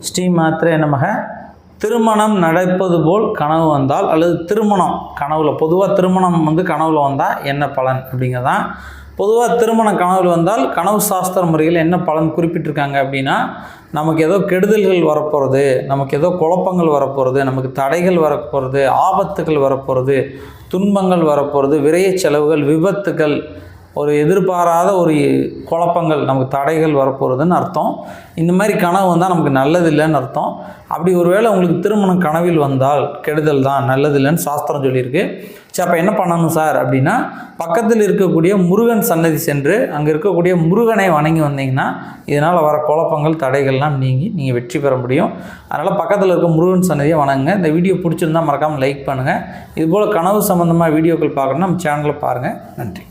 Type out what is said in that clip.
ஸ்ரீமாத்ரே நமக. திருமணம் நடப்பது போல் கனவு வந்தால் அல்லது திருமணம் கனவுல, பொதுவாக திருமணம் கனவுல வந்தால் என்ன பலன் அப்படிங்கிறதான். பொதுவாக திருமணம் கனவுல வந்தால் கனவு சாஸ்திர முறையில் என்ன பலன் குறிப்பிட்டிருக்காங்க அப்படின்னா, நமக்கு ஏதோ கெடுதல்கள் வரப்போகிறது, நமக்கு ஏதோ குழப்பங்கள் வரப்போகிறது, நமக்கு தடைகள் வரப்போகிறது, ஆபத்துகள் வரப்போகிறது, துன்பங்கள் வரப்போகிறது, விரைய செலவுகள், விபத்துகள், ஒரு எதிர்பாராத ஒரு குழப்பங்கள், நமக்கு தடைகள் வரப்போகிறதுன்னு அர்த்தம். இந்த மாதிரி கனவு வந்தால் நமக்கு நல்லதில்லைன்னு அர்த்தம். அப்படி ஒருவேளை உங்களுக்கு திருமணம் கனவில் வந்தால் கெடுதல் தான், நல்லதில்லைன்னு சாஸ்திரம் சொல்லியிருக்கு. சரி, அப்போ என்ன பண்ணணும் சார் அப்படின்னா, பக்கத்தில் இருக்கக்கூடிய முருகன் சன்னதி சென்று அங்கே இருக்கக்கூடிய முருகனை வணங்கி வந்தீங்கன்னா இதனால் வர குழப்பங்கள் தடைகள்லாம் நீங்கி நீங்கள் வெற்றி பெற முடியும். அதனால் பக்கத்தில் இருக்க முருகன் சன்னதியை வணங்குங்க. இந்த வீடியோ பிடிச்சிருந்தால் மறக்காமல் லைக் பண்ணுங்கள். இதுபோல் கனவு சம்மந்தமாக வீடியோக்கள் பார்க்கணுன்னா நம்ம சேனலில் பாருங்கள். நன்றி.